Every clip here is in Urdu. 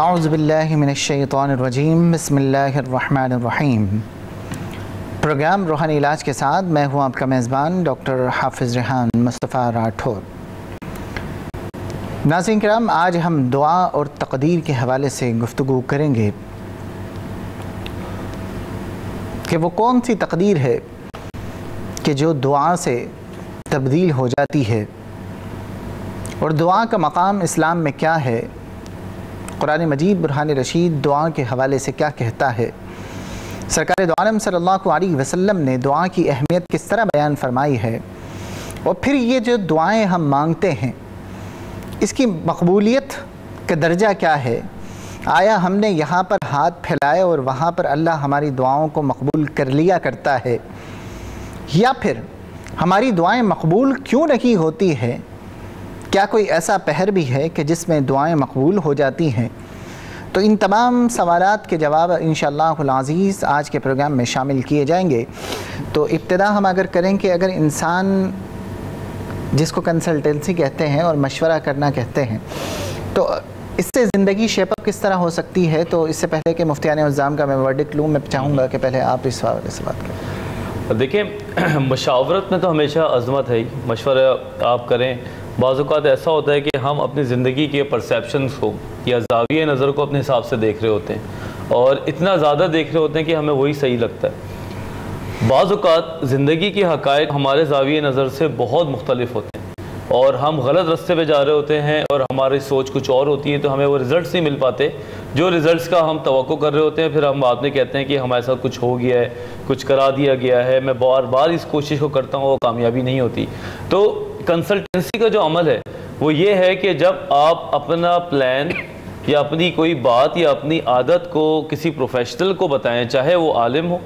اعوذ باللہ من الشیطان الرجیم بسم اللہ الرحمن الرحیم۔ پروگرام روحانی علاج کے ساتھ میں ہوں آپ کا میزبان ڈاکٹر حافظ ریحان مصطفیٰ راٹھور۔ ناظرین کرام، آج ہم دعا اور تقدیر کے حوالے سے گفتگو کریں گے کہ وہ کون سی تقدیر ہے کہ جو دعا سے تبدیل ہو جاتی ہے، اور دعا کا مقام اسلام میں کیا ہے، قرآن مجید برہان رشید دعا کے حوالے سے کیا کہتا ہے، سرکار دو عالم صلی اللہ علیہ وسلم نے دعا کی اہمیت کس طرح بیان فرمائی ہے، اور پھر یہ جو دعائیں ہم مانگتے ہیں اس کی مقبولیت کا درجہ کیا ہے۔ آیا ہم نے یہاں پر ہاتھ پھیلائے اور وہاں پر اللہ ہماری دعاؤں کو مقبول کر لیا کرتا ہے، یا پھر ہماری دعائیں مقبول کیوں نہیں ہوتی ہیں؟ کیا کوئی ایسا پہر بھی ہے کہ جس میں دعائیں مقبول ہو جاتی ہیں؟ تو ان تمام سوالات کے جواب انشاءاللہ العزیز آج کے پروگرام میں شامل کیے جائیں گے۔ تو ابتدا ہم اگر کریں کہ اگر انسان جس کو کنسلٹنسی کہتے ہیں اور مشورہ کرنا کہتے ہیں، تو اس سے زندگی شیپ اپ کس طرح ہو سکتی ہے، تو اس سے پہلے کہ مفتیان اعظام کا میں ورڈکٹ لوں، میں چاہوں گا کہ پہلے آپ اس حوالے سے بات کریں۔ دیکھیں، مشاورت میں تو ہمیشہ عظمت ہے ہی، مشورہ آپ کریں۔ بعض اوقات ایسا ہوتا ہے کہ ہم اپنی زندگی کے پرسیپشنز کو یا زاویہ نظر کو اپنے حساب سے دیکھ رہے ہوتے ہیں، اور اتنا زیادہ دیکھ رہے ہوتے ہیں کہ ہمیں وہی صحیح لگتا ہے۔ بعض اوقات زندگی کے حقائق ہمارے زاویہ نظر سے بہت مختلف ہوتے ہیں، اور ہم غلط راستے پہ جا رہے ہوتے ہیں، اور ہماری سوچ کچھ اور ہوتی ہے، تو ہمیں وہ رزلٹس نہیں مل پاتے جو رزلٹس کا ہم توقع کر رہے ہوتے ہیں۔ پھر ہم بعد میں کہتے ہیں کہ ہمارے ساتھ کچھ ہو گیا ہے، کچھ کرا دیا گیا ہے، میں بار بار اس کوشش کو کرتا ہوں، وہ کامیابی نہیں ہوتی۔ تو کنسلٹنسی کا جو عمل ہے وہ یہ ہے کہ جب آپ اپنا پلان یا اپنی کوئی بات یا اپنی عادت کو کسی پروفیشنل کو بتائیں، چاہے وہ عالم ہو،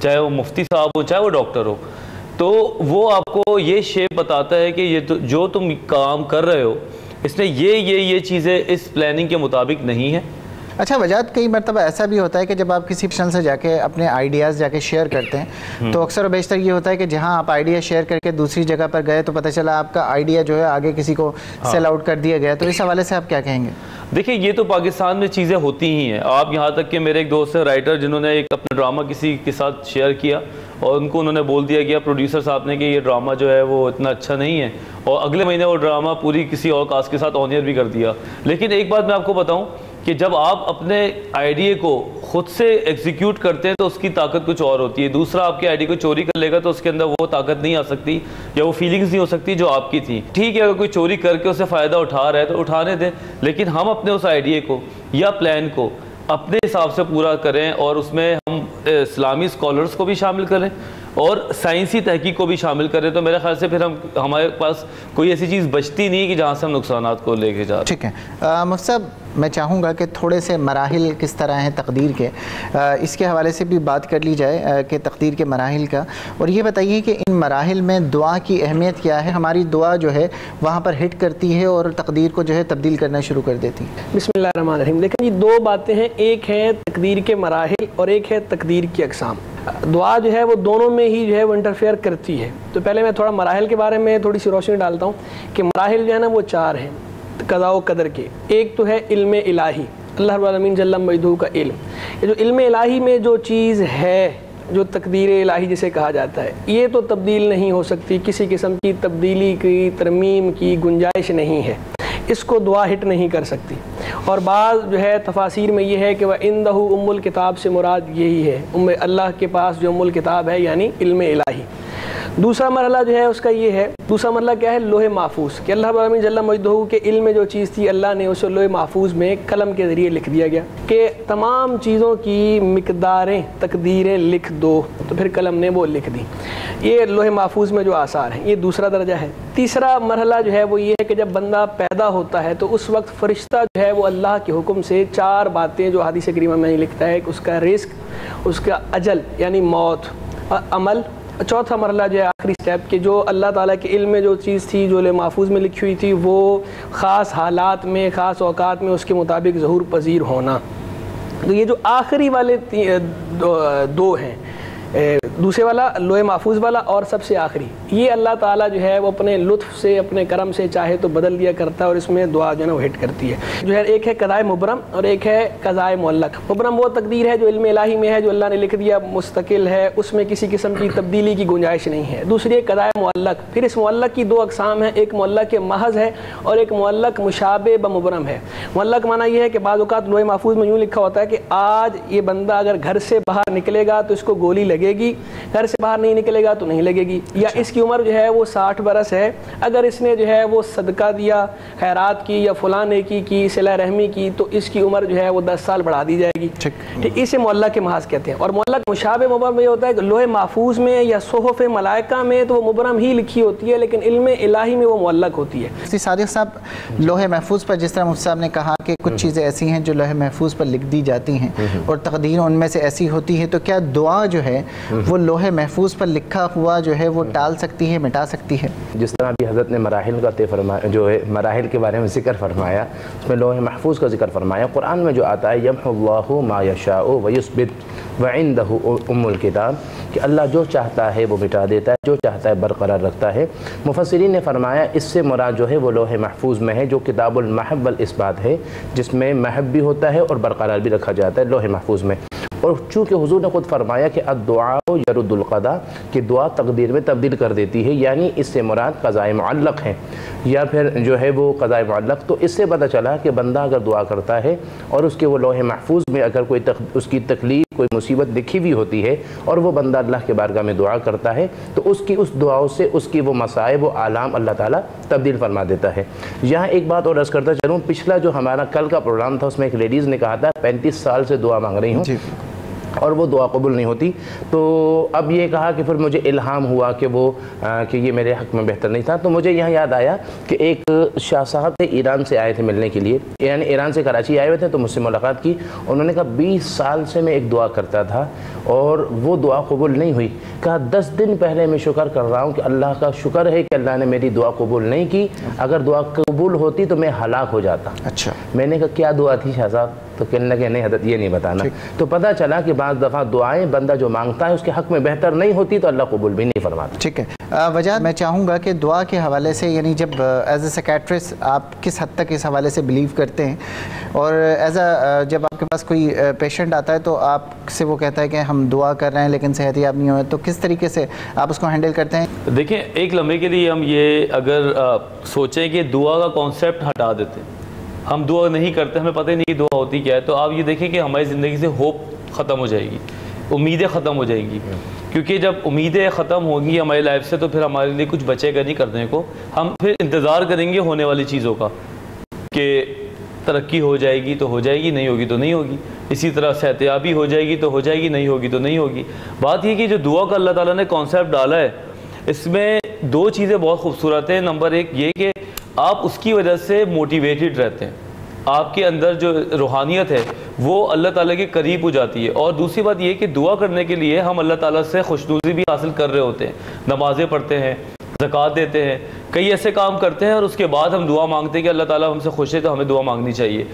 چاہے وہ مفتی صاحب ہو، چاہے وہ ڈاکٹر ہو، تو وہ آپ کو یہ شیپ بتاتا ہے کہ یہ جو تم کام کر رہے ہو اس میں یہ چیزیں اس پلاننگ کے مطابق نہیں ہیں۔ اچھا وجاد، کئی مرتبہ ایسا بھی ہوتا ہے کہ جب آپ کسی پروفیشنل سے جا کے اپنے آئیڈیاز جا کے شیئر کرتے ہیں، تو اکثر و بیشتر یہ ہوتا ہے کہ جہاں آپ آئیڈیا شیئر کر کے دوسری جگہ پر گئے تو پتہ چلا آپ کا آئیڈیا جو ہے آگے کسی کو سیل آؤٹ کر دیا گیا، تو اس حوالے سے آپ کیا کہیں گے؟ دیکھیں، یہ تو پاکستان میں چیزیں ہوتی ہی ہیں۔ آپ یہاں تک کہ میرے ایک دوست ہے رائٹر، جنہوں نے ایک اپنا ڈرامہ کسی کے ساتھ شیئر کیا، اور انہوں نے بول دیا گیا پروڈیوسر صاحب نے کہ یہ ڈرامہ جو ہے وہ اتنا اچھا نہیں ہے، اور اگلے مہینے وہ ڈرامہ پوری کسی اور کاسٹ کے ساتھ آن ایئر بھی کر دیا۔ لیکن ایک بات میں آپ کو بتاؤں کہ جب آپ اپنے آئیڈیا کو خود سے ایگزیکیوٹ کرتے ہیں تو اس کی طاقت کچھ اور ہوتی ہے۔ دوسرا آپ کے آئیڈیا کو چوری کر لے گا تو اس کے اندر وہ طاقت نہیں آ سکتی، یا وہ فیلنگز نہیں ہو سکتی جو آپ کی تھیں۔ ٹھیک ہے، اگر کوئی چوری کر کے اسے فائدہ اٹھا رہا ہے تو اٹھانے دیں، لیکن ہم اپنے اس آئیڈیا کو یا پلان کو اپنے حساب سے پورا کریں، اور اس میں ہم اسلامی اسکالرس کو بھی شامل کریں اور سائنسی تحقیق کو بھی شامل کریں، تو میرے خیال سے پھر ہمارے پاس کوئی ایسی چیز بچتی نہیں کہ جہاں سے ہم نقصانات کو لے کے جا رہے ہیں۔ ٹھیک ہے مفتی صاحب، میں چاہوں گا کہ تھوڑے سے مراحل کس طرح ہیں تقدیر کے، اس کے حوالے سے بھی بات کر لی جائے کہ تقدیر کے مراحل کا، اور یہ بتائیے کہ ان مراحل میں دعا کی اہمیت کیا ہے؟ ہماری دعا جو ہے وہاں پر ہٹ کرتی ہے اور تقدیر کو جو ہے تبدیل کرنا شروع کر دیتی ہے۔ بسم اللہ الرحمن الرحیم۔ دیکھیں، یہ دو باتیں ہیں، ایک ہے تقدیر کے مراحل اور ایک ہے تقدیر کی اقسام۔ دعا جو ہے وہ دونوں میں ہی جو ہے وہ انٹرفیئر کرتی ہے۔ تو پہلے میں تھوڑا مراحل کے بارے میں تھوڑی سی روشنی ڈالتا ہوں کہ مراحل جو ہے نا وہ چار ہیں قضاء و قدر کے۔ ایک تو ہے علم الہی، اللہ رب العالمین جل مجدہ کا علم۔ یہ جو علم الہی میں جو چیز ہے، جو تقدیر الہی جسے کہا جاتا ہے، یہ تو تبدیل نہیں ہو سکتی، کسی قسم کی تبدیلی کی ترمیم کی گنجائش نہیں ہے، اس کو دعا ہٹ نہیں کر سکتی۔ اور بعض جو ہے تفاسیر میں یہ ہے کہ وَعِندَهُ ام الکتاب سے مراد یہی ہے، اللہ کے پاس جو ام الکتاب ہے یعنی علم الہی۔ دوسرا مرحلہ جو ہے اس کا یہ ہے، دوسرا مرحلہ کیا ہے؟ لوح محفوظ، کہ اللہ رب العالمین جل مجدہ کے علم میں جو چیز تھی اللہ نے اسے لوح محفوظ میں قلم کے ذریعے لکھ دیا گیا کہ تمام چیزوں کی مقداریں تقدیریں لکھ دو، تو پھر قلم نے وہ لکھ دی۔ یہ لوح محفوظ میں جو آثار ہیں، یہ دوسرا درجہ ہے۔ تیسرا مرحلہ جو ہے وہ یہ ہے کہ جب بندہ پیدا ہوتا ہے تو اس وقت فرشتہ جو ہے وہ اللہ کے حکم سے چار باتیں جو حدیث کریمہ میں لکھتا ہے کہ اس کا رزق، اس کا اجل یعنی موت، عمل۔ چوتھا مرحلہ جو ہے آخری سٹیپ کہ جو اللہ تعالیٰ کے علم میں جو چیز تھی جو لوح محفوظ میں لکھی ہوئی تھی وہ خاص حالات میں خاص اوقات میں اس کے مطابق ظہور پذیر ہونا۔ تو یہ جو آخری والے دو ہیں دوسرے والا لوح محفوظ والا اور سب سے آخری، یہ اللہ تعالیٰ جو ہے وہ اپنے لطف سے اپنے کرم سے چاہے تو بدل دیا کرتا ہے، اور اس میں دعا جو ہے نا وہ ہٹ کرتی ہے جو ہے ایک ہے قضاء مبرم اور ایک ہے قضاء معلق۔ مبرم وہ تقدیر ہے جو علم الہی میں ہے، جو اللہ نے لکھ دیا، مستقل ہے، اس میں کسی قسم کی تبدیلی کی گنجائش نہیں ہے۔ دوسری ہے قضاء معلق، پھر اس معلق کی دو اقسام ہیں، ایک معلق محض ہے اور ایک معلق مشابہ بمبرم ہے۔ معلق معنی یہ ہے کہ بعض اوقات لوح محفوظ میں یوں لکھا ہوتا ہے کہ آج یہ بندہ اگر گھر سے باہر نکلے گا تو اس کو گولی لگے گی، گھر سے باہر نہیں نکلے گا تو نہیں لگے گی، یا اس کی عمر جو ہے وہ 60 برس ہے، اگر اس نے جو ہے وہ صدقہ دیا، خیرات کی یا فلاں نیکی کی، صلہ رحمی کی، تو اس کی عمر جو ہے وہ 10 سال بڑھا دی جائے گی۔ ٹھیک، اسے معلق کے محاذ کہتے ہیں۔ اور معلق مشابہ مبرم میں یہ ہوتا ہے کہ لوح محفوظ میں یا صحف ملائکہ میں تو وہ مبرم ہی لکھی ہوتی ہے، لیکن علم الہی میں وہ معلق ہوتی ہے۔ صادق صاحب، لوح محفوظ پر جس طرح مفتی صاحب نے کہا کہ کچھ چیزیں ایسی ہیں جو لوح محفوظ پر لکھ دی جاتی ہیں اور تقدیر ان میں سے ایسی ہوتی ہے، تو کیا دعا جو ہے وہ لوح محفوظ پر لکھا ہوا جو ہے وہ ٹال سکتی ہے، مٹا سکتی ہے؟ جس طرح بھی حضرت نے مراحل کا جو ہے مراحل کے بارے میں ذکر فرمایا، اس میں لوح محفوظ کا ذکر فرمایا۔ قرآن میں جو آتا ہے یمحو اللہ ما یشاء ویثبت وعندہ ام الکتاب، کہ اللہ جو چاہتا ہے وہ مٹا دیتا ہے، جو چاہتا ہے برقرار رکھتا ہے۔ مفسرین نے فرمایا اس سے مراد جو ہے وہ لوح محفوظ میں ہے جو کتاب المحو والاثبات ہے، جس میں محو بھی ہوتا ہے اور برقرار بھی رکھا جاتا ہے لوح محفوظ میں۔ اور چونکہ حضور نے خود فرمایا کہ الدعاء یرد القضاء، کہ دعا تقدیر میں تبدیل کر دیتی ہے، یعنی اس سے مراد قضاء معلق ہے یا پھر جو ہے وہ قضاء معلق۔ تو اس سے پتہ چلا کہ بندہ اگر دعا کرتا ہے اور اس کے وہ لوح محفوظ میں اگر کوئی اس کی تکلیف، کوئی مصیبت لکھی ہوئی ہوتی ہے اور وہ بندہ اللہ کے بارگاہ میں دعا کرتا ہے، تو اس کی اس دعاؤں سے اس کی وہ مصائب و آلام اللہ تعالیٰ تبدیل فرما دیتا ہے۔ یہاں ایک بات اور عرض کرتا چلوں، پچھلا جو ہمارا کل کا پروگرام تھا اس میں ایک لیڈیز نے کہا تھا 35 سال سے دعا مانگ رہی ہوں اور وہ دعا قبول نہیں ہوتی، تو اب یہ کہا کہ پھر مجھے الہام ہوا کہ وہ کہ یہ میرے حق میں بہتر نہیں تھا۔ تو مجھے یہاں یاد آیا کہ ایک شاہ صاحب تھے، ایران سے آئے تھے ملنے کے لیے، یعنی ایران سے کراچی آئے ہوئے تھے، تو مجھ سے ملاقات کی۔ انہوں نے کہا 20 سال سے میں ایک دعا کرتا تھا اور وہ دعا قبول نہیں ہوئی۔ کہا 10 دن پہلے میں شکر کر رہا ہوں کہ اللہ کا شکر ہے کہ اللہ نے میری دعا قبول نہیں کی، اگر دعا قبول ہوتی تو میں ہلاک ہو جاتا۔ اچھا، میں نے کہا کیا دعا تھی شاہ صاحب؟ تو کہنے لگے نہیں حضرت یہ نہیں بتانا۔ تو پتہ چلا کہ بعض دفعہ دعائیں بندہ جو مانگتا ہے اس کے حق میں بہتر نہیں ہوتی تو اللہ قبول بھی نہیں فرماتا۔ ٹھیک ہے، وجہ میں چاہوں گا کہ دعا کے حوالے سے، یعنی جب ایز اے سیکیٹرسٹ آپ کس حد تک اس حوالے سے بلیو کرتے ہیں، اور ایز اے جب آپ کے پاس کوئی پیشنٹ آتا ہے تو آپ سے وہ کہتا ہے کہ ہم دعا کر رہے ہیں لیکن صحت یاب نہیں ہوئے، تو کس طریقے سے آپ اس کو ہینڈل کرتے ہیں؟ دیکھیں، ایک لمحے کے لیے ہم یہ اگر سوچیں کہ دعا کا کانسیپٹ ہٹا دیتے ہیں، ہم دعا نہیں کرتے، ہمیں پتہ ہی نہیں کہ دعا ہوتی کیا ہے، تو آپ یہ دیکھیں کہ ہماری زندگی سے ہوپ ختم ہو جائے گی، امیدیں ختم ہو جائیں گی، کیونکہ جب امیدیں ختم ہوں گی ہماری لائف سے تو پھر ہمارے لیے کچھ بچے گا نہیں کرنے کو، ہم پھر انتظار کریں گے ہونے والی چیزوں کا کہ ترقی ہو جائے گی تو ہو جائے گی، نہیں ہوگی تو نہیں ہوگی، اسی طرح صحت یابی ہو جائے گی تو ہو جائے گی، نہیں ہوگی تو نہیں ہوگی۔ بات یہ کہ جو دعا کا اللہ تعالیٰ نے کانسیپٹ ڈالا ہے، اس میں 2 چیزیں بہت خوبصورت ہیں۔ نمبر 1 یہ کہ آپ اس کی وجہ سے موٹیویٹڈ رہتے ہیں، آپ کے اندر جو روحانیت ہے وہ اللہ تعالیٰ کے قریب ہو جاتی ہے، اور دوسری بات یہ کہ دعا کرنے کے لیے ہم اللہ تعالیٰ سے خوشنودی بھی حاصل کر رہے ہوتے ہیں، نمازیں پڑھتے ہیں، زکوٰۃ دیتے ہیں، کئی ایسے کام کرتے ہیں، اور اس کے بعد ہم دعا مانگتے ہیں کہ اللہ تعالیٰ ہم سے خوش ہے تو ہمیں دعا مانگنی چاہیے۔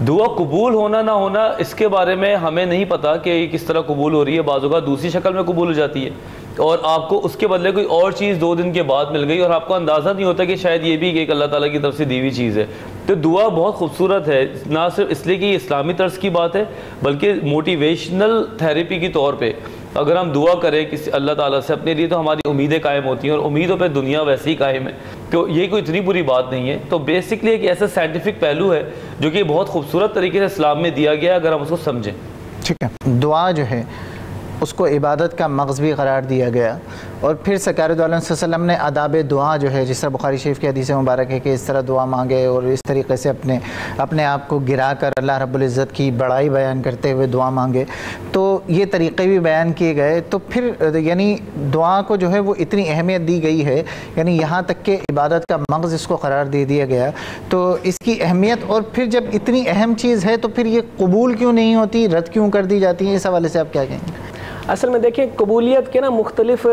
دعا قبول ہونا نہ ہونا اس کے بارے میں ہمیں نہیں پتہ کہ یہ کس طرح قبول ہو رہی ہے، بعض اوقات دوسری شکل میں قبول ہو جاتی ہے اور آپ کو اس کے بدلے کوئی اور چیز 2 دن کے بعد مل گئی اور آپ کو اندازہ نہیں ہوتا کہ شاید یہ بھی ایک اللہ تعالیٰ کی طرف سے دی ہوئی چیز ہے۔ تو دعا بہت خوبصورت ہے، نہ صرف اس لیے کہ یہ اسلامی طرز کی بات ہے بلکہ موٹیویشنل تھیراپی کے طور پہ اگر ہم دعا کریں کسی اللہ تعالیٰ سے اپنے لیے تو ہماری امیدیں قائم ہوتی ہیں، اور امیدوں پہ دنیا ویسے ہی قائم ہے، تو یہ کوئی اتنی بری بات نہیں ہے۔ تو بیسکلی ایک ایسا سائنٹیفک پہلو ہے جو کہ بہت خوبصورت طریقے سے اسلام میں دیا گیا ہے اگر ہم اس کو سمجھیں۔ ٹھیک ہے، دعا جو ہے اس کو عبادت کا مغز بھی قرار دیا گیا، اور پھر سرکار دو عالم صلی اللہ علیہ وسلم نے آداب دعا جو ہے، جس طرح بخاری شریف کی حدیث مبارک ہے کہ اس طرح دعا مانگے اور اس طریقے سے اپنے آپ کو گرا کر اللہ رب العزت کی بڑائی بیان کرتے ہوئے دعا مانگے، تو یہ طریقے بھی بیان کیے گئے۔ تو پھر یعنی دعا کو جو ہے وہ اتنی اہمیت دی گئی ہے، یعنی یہاں تک کہ عبادت کا مغز اس کو قرار دے دیا گیا، تو اس کی اہمیت، اور پھر جب اتنی اہم چیز ہے تو پھر یہ قبول کیوں نہیں ہوتی، رد کیوں کر دی جاتی ہے، اس حوالے سے آپ کیا کہیں گے؟ اصل میں دیکھیں قبولیت کے نا مختلف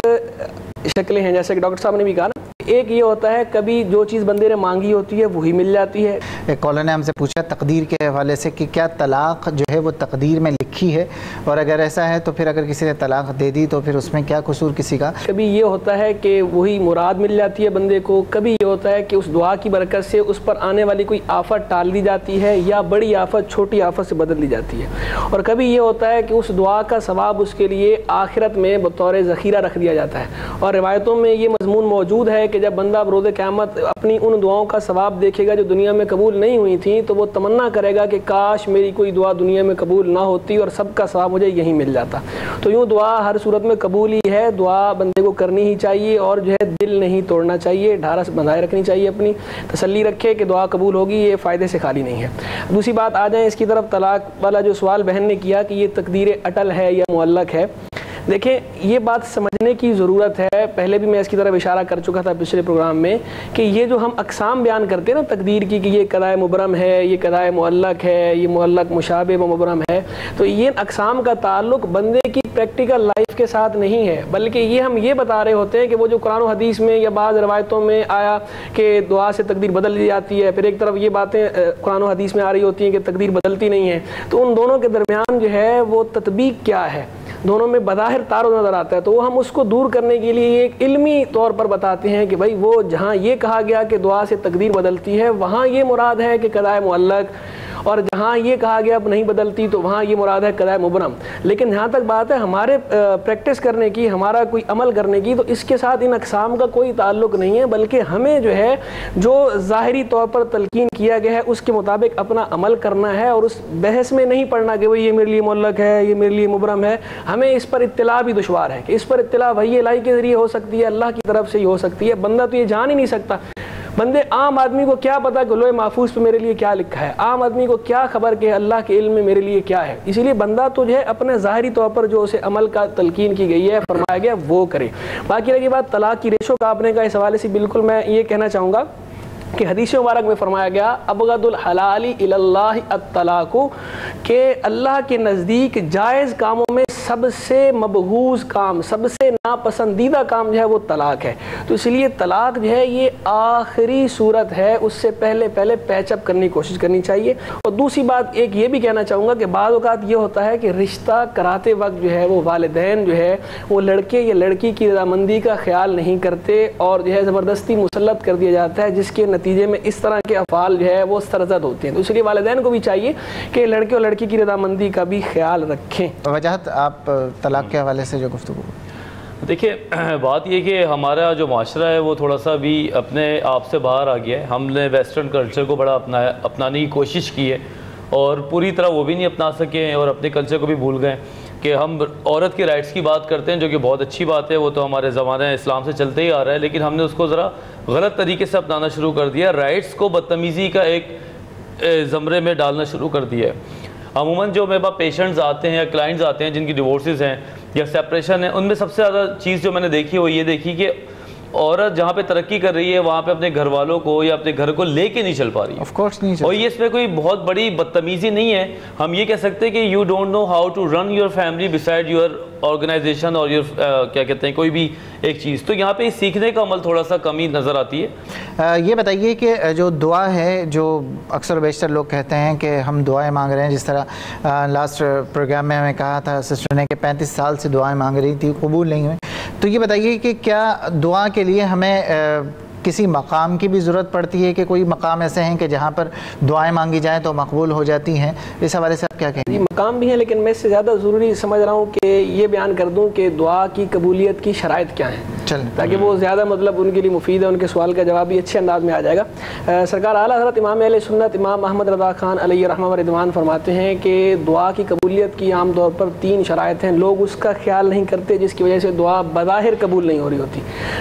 شکلیں ہیں، جیسے کہ ڈاکٹر صاحب نے بھی کہا نا، ایک یہ ہوتا ہے کبھی جو چیز بندے نے مانگی ہوتی ہے وہی مل جاتی ہے۔ ایک کالر نے ہم سے پوچھا تقدیر کے حوالے سے کہ کیا طلاق جو ہے وہ تقدیر میں لکھی ہے، اور اگر ایسا ہے تو پھر اگر کسی نے طلاق دے دی تو پھر اس میں کیا قصور کسی کا؟ کبھی یہ ہوتا ہے کہ وہی مراد مل جاتی ہے بندے کو، کبھی یہ ہوتا ہے کہ اس دعا کی برکت سے اس پر آنے والی کوئی آفت ٹال دی جاتی ہے یا بڑی آفت چھوٹی آفت سے بدل دی جاتی ہے، اور کبھی یہ ہوتا ہے کہ اس دعا کا ثواب اس کے لیے آخرت میں بطور ذخیرہ رکھ دیا جاتا ہے۔ اور روایتوں میں یہ مضمون موجود ہے کہ جب بندہ بروز قیامت اپنی ان دعاؤں کا ثواب دیکھے گا جو دنیا میں قبول نہیں ہوئی تھیں تو وہ تمنا کرے گا کہ کاش میری کوئی دعا دنیا میں قبول نہ ہوتی اور سب کا ثواب مجھے یہیں مل جاتا۔ تو یوں دعا ہر صورت میں قبول ہی ہے، دعا بندے کو کرنی ہی چاہیے اور جو ہے دل نہیں توڑنا چاہیے، ڈھارس بندھائے رکھنی چاہیے، اپنی تسلی رکھے کہ دعا قبول ہوگی، یہ فائدے سے خالی نہیں ہے۔ دوسری بات آ جائیں اس کی طرف، طلاق والا جو سوال بہن نے کیا کہ یہ تقدیر اٹل ہے یا معلق ہے، دیکھیں یہ بات سمجھنے کی ضرورت ہے، پہلے بھی میں اس کی طرف اشارہ کر چکا تھا پچھلے پروگرام میں کہ یہ جو ہم اقسام بیان کرتے ہیں نا تقدیر کی کہ یہ قضاء مبرم ہے، یہ قضاء معلق ہے، یہ معلق مشابہ و مبرم ہے، تو یہ اقسام کا تعلق بندے کی پریکٹیکل لائف کے ساتھ نہیں ہے، بلکہ یہ ہم یہ بتا رہے ہوتے ہیں کہ وہ جو قرآن و حدیث میں یا بعض روایتوں میں آیا کہ دعا سے تقدیر بدل دی جاتی ہے، پھر ایک طرف یہ باتیں قرآن و حدیث میں آ رہی ہوتی ہیں کہ تقدیر بدلتی نہیں ہے، تو ان دونوں کے درمیان جو ہے وہ تطبیق کیا ہے، دونوں میں بظاہر تعارض نظر آتا ہے، تو وہ ہم اس کو دور کرنے کے لیے ایک علمی طور پر بتاتے ہیں کہ بھائی وہ جہاں یہ کہا گیا کہ دعا سے تقدیر بدلتی ہے وہاں یہ مراد ہے کہ قضاء معلق، اور جہاں یہ کہا گیا اب نہیں بدلتی تو وہاں یہ مراد ہے قضاء مبرم۔ لیکن جہاں تک بات ہے ہمارے پریکٹس کرنے کی، ہمارا کوئی عمل کرنے کی، تو اس کے ساتھ ان اقسام کا کوئی تعلق نہیں ہے، بلکہ ہمیں جو ہے جو ظاہری طور پر تلقین کیا گیا ہے اس کے مطابق اپنا عمل کرنا ہے، اور اس بحث میں نہیں پڑھنا کہ یہ میرے لیے معلق ہے، یہ میرے لیے مبرم ہے۔ ہمیں اس پر اطلاع بھی دشوار ہے کہ اس پر اطلاع وحی الہی کے ذریعے ہو سکتی ہے، اللہ کی طرف سے ہی ہو سکتی ہے، بندہ تو یہ جان ہی نہیں سکتا۔ بندے عام آدمی کو کیا پتا کہ لوح محفوظ پہ میرے لیے کیا لکھا ہے، عام آدمی کو کیا خبر کہ اللہ کے علم میں میرے لیے کیا ہے، اسی لیے بندہ تو جو ہے اپنے ظاہری طور پر جو اسے عمل کا تلقین کی گئی ہے، فرمایا گیا وہ کرے۔ باقی رہی بات طلاق کی ریشو کا آپ نے کہا، اس حوالے سے بالکل میں یہ کہنا چاہوں گا کہ حدیث مبارک میں فرمایا گیا ابغض الحلال الی اللہ الطلاق، کہ اللہ کے نزدیک جائز کاموں میں سب سے مبغوض کام، سب سے ناپسندیدہ کام جو ہے وہ طلاق ہے، تو اس لیے طلاق جو ہے یہ آخری صورت ہے، اس سے پہلے پیچ اپ کرنے کی کوشش کرنی چاہیے۔ اور دوسری بات ایک یہ بھی کہنا چاہوں گا کہ بعض اوقات یہ ہوتا ہے کہ رشتہ کراتے وقت جو ہے وہ والدین جو ہے وہ لڑکے یا لڑکی کی رضامندی کا خیال نہیں کرتے اور جو ہے زبردستی مسلط کر دیا جاتا ہے، جس کے نتیجے میں اس طرح کے افعال جو ہے وہ سرزد ہوتے ہیں، تو اس لیے والدین کو بھی چاہیے کہ لڑکے اور لڑکی کی رضامندی کا بھی خیال رکھیں۔ وجاہت آپ طلاق کے حوالے سے جو گفتگو؟ دیکھیں بات یہ کہ ہمارا جو معاشرہ ہے وہ تھوڑا سا بھی اپنے آپ سے باہر آ گیا ہے، ہم نے ویسٹرن کلچر کو بڑا اپنانے کی کوشش کی ہے اور پوری طرح وہ بھی نہیں اپنا سکے ہیں اور اپنے کلچر کو بھی بھول گئے کہ ہم عورت کے رائٹس کی بات کرتے ہیں، جو کہ بہت اچھی بات ہے، وہ تو ہمارے زمانہ اسلام سے چلتے ہی آ رہا ہے، لیکن ہم نے اس کو ذرا غلط طریقے سے اپنانا شروع کر دیا، رائٹس کو بدتمیزی کا ایک زمرے میں ڈالنا شروع کر دیا ہے۔ عموماً جو میرے پاس پیشنٹس آتے ہیں یا کلائنٹس آتے ہیں جن کی ڈیورسز ہیں یا سیپریشن ہے، ان میں سب سے زیادہ چیز جو میں نے دیکھی وہ یہ دیکھی کہ عورت جہاں پہ ترقی کر رہی ہے وہاں پہ اپنے گھر والوں کو یا اپنے گھر کو لے کے نہیں چل پا رہی آف کورس نہیں چل، اور یہ اس میں کوئی بہت بڑی بدتمیزی نہیں ہے، ہم یہ کہہ سکتے ہیں کہ you don't know how to run your family beside your organization اور یور کیا کہتے ہیں کوئی بھی ایک چیز، تو یہاں پہ سیکھنے کا عمل تھوڑا سا کمی نظر آتی ہے۔ یہ بتائیے کہ جو دعا ہے، جو اکثر و بیشتر لوگ کہتے ہیں کہ ہم دعائیں مانگ رہے ہیں، جس طرح لاسٹ پروگرام میں ہمیں کہا تھا سسٹر نے کہ 35 سال سے دعائیں مانگ رہی تھی، قبول نہیں ہوئی، تو یہ بتائیے کہ کیا دعا کے لیے ہمیں کسی مقام کی بھی ضرورت پڑتی ہے کہ کوئی مقام ایسے ہیں کہ جہاں پر دعائیں مانگی جائیں تو مقبول ہو جاتی ہیں؟ اس حوالے سے آپ کیا کہیں گے؟ مقام بھی ہیں، لیکن میں اس سے زیادہ ضروری سمجھ رہا ہوں کہ یہ بیان کر دوں کہ دعا کی قبولیت کی شرائط کیا ہیں، تاکہ وہ زیادہ مطلب ان کے لیے مفید ہے، ان کے سوال کا جواب بھی اچھے انداز میں آ جائے گا۔ سرکار اعلیٰ حضرت امام اہل سنت امام احمد رضا خان علیہ رحمہ و رضوان فرماتے ہیں کہ دعا کی قبولیت کی عام طور پر 3 شرائط ہیں، لوگ اس کا خیال نہیں کرتے جس کی وجہ سے دعا بظاہر قبول نہیں ہو رہی ہوتی۔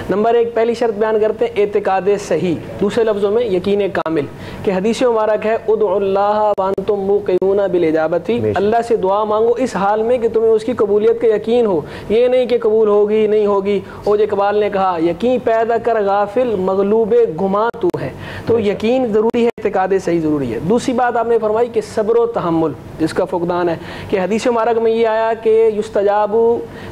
نمبر 1 پہلی شرط بیان کرتے ہیں اعتقاد صحیح، دوسرے لفظوں میں یقین کامل، کہ حدیث مبارک ہے ادعوا اللہ وانتم موقنون بالاجابۃ، اللہ سے دعا مانگو اس حال میں کہ تمہیں اس کی قبولیت کا یقین ہو، یہ نہیں کہ قبول ہوگی نہیں ہوگی، وہ جو اقبال نے کہا یقین پیدا کر غافل مغلوب گماں تو ہے، تو یقین ضروری ہے، اعتقاد صحیح ضروری ہے۔ دوسری بات آپ نے فرمائی کہ صبر و تحمل جس کا فقدان ہے، کہ حدیث مبارک میں یہ آیا کہ یستجاب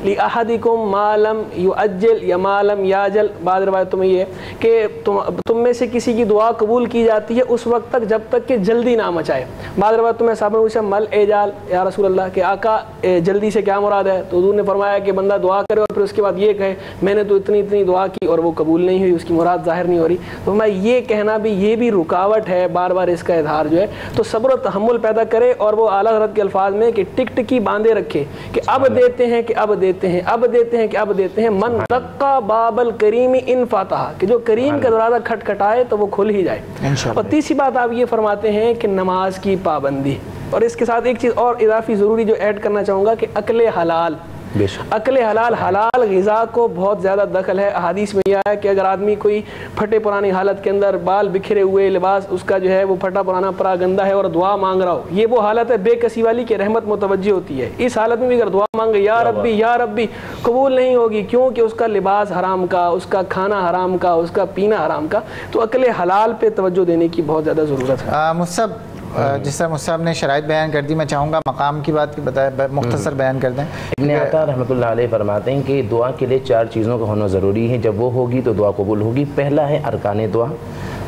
لأحدکم ما لم یعجل یا ما لم یعجل، بعض روایتوں میں یہ ہے کہ تم میں سے کسی کی دعا قبول کی جاتی ہے اس وقت تک جب تک کہ جلدی نہ مچائے۔ بعض روایتوں میں صحابہ نے پوچھا مل اعجال یا رسول اللہ، کہ آقا جلدی سے کیا مراد ہے؟ تو حضور نے فرمایا کہ بندہ دعا کرے اور پھر اس کے بعد یہ کہے میں نے تو اتنی دعا کی اور وہ قبول نہیں ہوئی، اس کی مراد ظاہر نہیں ہو رہی، تو میں یہ کہنا بھی یہ بھی رکاوٹ ہے بار بار اس کا اظہار جو ہے، تو صبر و تحمل پیدا کرے اور وہ اعلیٰ حضرت کے الفاظ میں کہ ٹک ٹکی باندھے رکھے کہ اب دیتے ہیں کہ اب دیتے ہیں، اب دیتے ہیں کہ اب دیتے ہیں، من دقا باب الکریم ان فاتحہ، کہ جو کریم کا دروازہ کھٹکھٹائے تو وہ کھل ہی جائے۔ اور تیسری بات آپ یہ فرماتے ہیں کہ نماز کی پابندی، اور اس کے ساتھ ایک چیز اور اضافی ضروری جو ایڈ کرنا چاہوں گا کہ عقل حلال، عقل حلال، حلال غذا کو بہت زیادہ دخل ہے۔ احادیث میں یہ آیا کہ اگر آدمی کوئی پھٹے پرانی حالت کے اندر، بال بکھرے ہوئے، لباس اس کا جو ہے وہ پھٹا پرانا پرا گندہ ہے اور دعا مانگ رہا ہو، یہ وہ حالت ہے بے کسی والی کہ رحمت متوجہ ہوتی ہے۔ اس حالت میں بھی اگر دعا مانگے یا ربی یا ربی، قبول نہیں ہوگی، کیونکہ اس کا لباس حرام کا، اس کا کھانا حرام کا، اس کا پینا حرام کا، تو عقل حلال پہ توجہ دینے کی بہت زیادہ ضرورت ہے۔ مصعب، جس طرح مصعب نے شرائط بیان کر دی، میں چاہوں گا مقام کی بات بتائے، مختصر بیان کر دیں۔ ابن عطا رحمۃ اللہ علیہ فرماتے ہیں کہ دعا کے لیے 4 چیزوں کا ہونا ضروری ہے، جب وہ ہوگی تو دعا قبول ہوگی۔ پہلا ہے ارکان دعا۔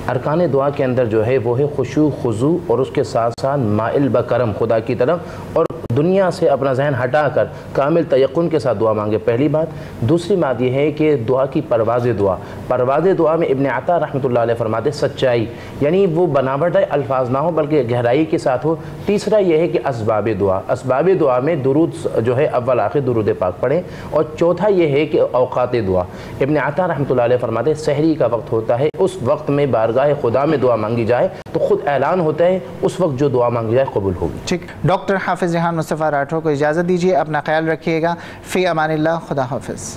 ارکان دعا کے اندر جو ہے وہ ہے خشوع خضوع، اور اس کے ساتھ ساتھ مائل بکرم خدا کی طرف، اور دنیا سے اپنا ذہن ہٹا کر کامل تیقن کے ساتھ دعا مانگے، پہلی بات۔ دوسری بات یہ ہے کہ دعا کی پرواز دعا، پرواز دعا میں ابن عطا رحمۃ اللہ علیہ فرماتے سچائی، یعنی وہ بناوٹ الفاظ نہ ہو بلکہ گہرائی کے ساتھ ہو۔ تیسرا یہ ہے کہ اسباب دعا، اسباب دعا میں درود جو ہے اول آخر درود پاک پڑھیں۔ اور چوتھا یہ ہے کہ اوقات دعا، ابن عطا رحمۃ اللہ علیہ فرماتے سحری کا وقت ہوتا ہے، اس وقت میں بارگاہ خدا میں دعا مانگی جائے تو خود اعلان ہوتا ہے اس وقت جو دعا مانگی جائے قبول ہوگی۔ ٹھیک، ڈاکٹر حافظ ریحان مصطفیٰ راٹھور کو اجازت دیجیے، اپنا خیال رکھیے گا، فی امان اللہ، خدا حافظ۔